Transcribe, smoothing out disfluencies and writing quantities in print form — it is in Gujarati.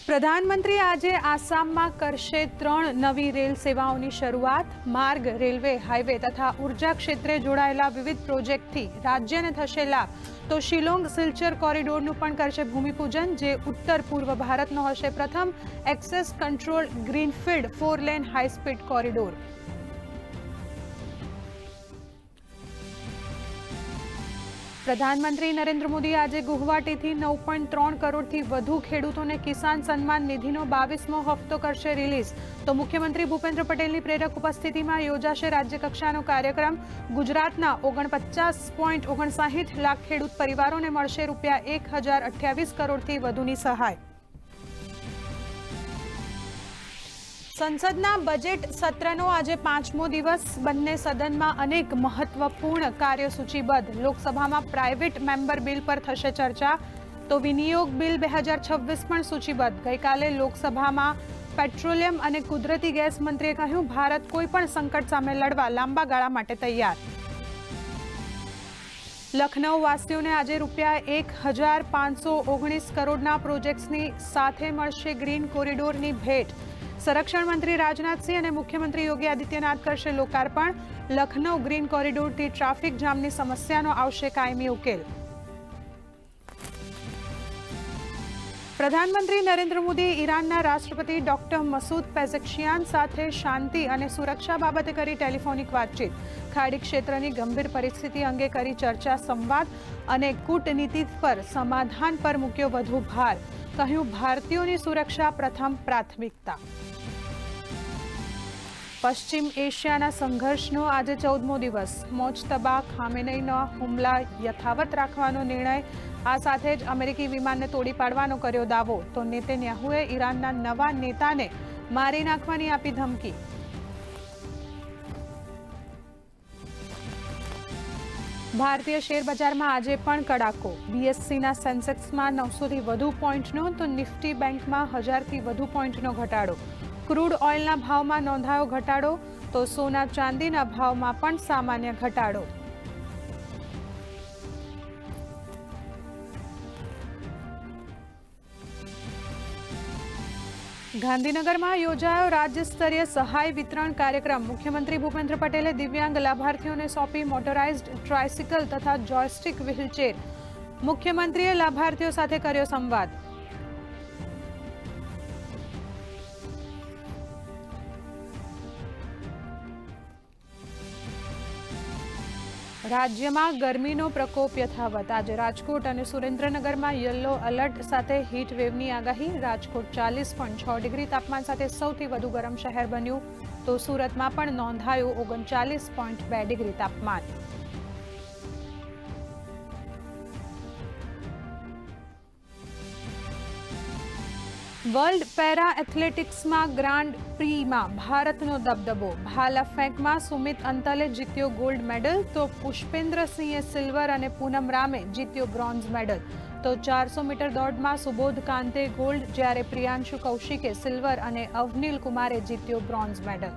પ્રધાનમંત્રી આજે આસામમાં કરશે 3 નવી રેલ સેવાઓની શરૂઆત। માર્ગ, રેલવે, હાઈવે તથા ઉર્જા ક્ષેત્રે જોડાયેલા વિવિધ પ્રોજેક્ટથી રાજ્યને થશે લાભ। તો શિલોંગ સિલ્ચર કોરિડોરનું પણ કરશે ભૂમિપૂજન, જે ઉત્તર પૂર્વ ભારતનો હશે પ્રથમ access control greenfield 4 lane high speed corridor. પ્રધાનમંત્રી નરેન્દ્ર મોદી આજે ગુવાહાટીથી 9.3 કરોડથી વધુ ખેડૂતોને કિસાન સન્માન નિધિનો 22મો હપ્તો કરશે રિલીઝ। તો મુખ્યમંત્રી ભૂપેન્દ્ર પટેલની પ્રેરક ઉપસ્થિતિમાં યોજાશે રાજ્યકક્ષાનો કાર્યક્રમ। ગુજરાતના 49.59 લાખ ખેડૂત પરિવારોને મળશે ₹1028 કરોડથી વધુની સહાય। સંસદના બજેટ સત્રનો આજે 5મો દિવસ। બંને સદનમાં અનેક મહત્વપૂર્ણ કાર્ય સૂચિબદ્ધ। લોકસભામાં પ્રાઇવેટ મેમ્બર બિલ પર થશે ચર્ચા, તો વિનિયોગ બિલ 2026 પણ સૂચિબદ્ધ। ગઈકાલે લોકસભામાં પેટ્રોલિયમ અને કુદરતી ગેસ મંત્રીએ કહ્યું, ભારત કોઈ પણ સંકટ સામે લડવા લાંબા ગાળા માટે તૈયાર। લખનઉ વાસીઓને આજે ₹1519 કરોડના પ્રોજેક્ટ્સની સાથે મળશે ગ્રીન કોરિડોરની ભેટ। સંરક્ષણ મંત્રી રાજનાથસિંહ અને મુખ્યમંત્રી યોગી આદિત્યનાથ કરશે લોકાર્પણ। લખનઉ ગ્રીન કોરિડોરથી ટ્રાફિક જામની સમસ્યાનો આવશે કાયમી ઉકેલ। પ્રધાનમંત્રી નરેન્દ્ર મોદીએ ઈરાનના રાષ્ટ્રપતિ ડોક્ટર મસૂદ પેઝેશ્કિયાન સાથે શાંતિ અને સુરક્ષા બાબતે કરી ટેલિફોનિક વાતચીત। ખાડી ક્ષેત્રની ગંભીર પરિસ્થિતિ અંગે કરી ચર્ચા સંવાદ અને કૂટનીતિ પર સમાધાન પર મૂક્યો વધુ ભાર। કહ્યું, ભારતીયોની સુરક્ષા પ્રથમ પ્રાથમિકતા। પશ્ચિમ એશિયાના સંઘર્ષનો આજે 14મો દિવસ। મોજતબા ખામેનેઈના હુમલા યથાવત રાખવાનો નિર્ણય। આ સાથે જ અમેરિકી વિમાનને તોડી પાડવાનો કર્યો દાવો। તો નેતન્યાહુએ ઈરાનના નવા નેતાને મારી નાખવાની આપી ધમકી। ભારતીય શેર બજારમાં આજે પણ કડાકો। બીએસસીના સેન્સેક્સમાં 900થી વધુ પોઈન્ટનો, તો નિફ્ટી બેંકમાં 1000થી વધુ પોઈન્ટનો ઘટાડો। ક્રૂડ ઓઇલના ભાવમાં નોંધાયો ઘટાડો, તો સોના ચાંદીના ભાવમાં પણ સામાન્ય ઘટાડો। ગાંધીનગરમાં યોજાયો રાજ્ય સ્તરીય સહાય વિતરણ કાર્યક્રમ। મુખ્યમંત્રી ભૂપેન્દ્ર પટેલે દિવ્યાંગ લાભાર્થીઓને સોંપી મોટરાઇઝ્ડ ટ્રાયસિકલ તથા જોયસ્ટિક વ્હીલચેર। મુખ્યમંત્રીએ લાભાર્થીઓ સાથે કર્યો સંવાદ। રાજ્યમાં ગરમીનો પ્રકોપ યથાવત। આજે રાજકોટ અને સુરેન્દ્રનગરમાં યલો એલર્ટ સાથે હીટ વેવની આગાહી। રાજકોટ 40.6 ડિગ્રી તાપમાન સાથે સૌથી વધુ ગરમ શહેર બન્યું, તો સુરતમાં પણ નોંધાયું 39.2 ડિગ્રી તાપમાન। વર્લ્ડ પેરા એથ્લેટિક્સમાં ગ્રાન્ડ પ્રીમાં ભારતનો દબદબો। ભાલા ફેંકમાં સુમિત અંતલે જીત્યો ગોલ્ડ મેડલ, તો પુષ્પેન્દ્ર સિંહે સિલ્વર અને પૂનમ રામે જીત્યો બ્રોન્ઝ મેડલ। તો 400 મીટર દોડમાં સુબોધ કાંતે ગોલ્ડ, જ્યારે પ્રિયાંશુ કૌશિકે સિલ્વર અને અવનીલ કુમારે જીત્યો બ્રોન્ઝ મેડલ।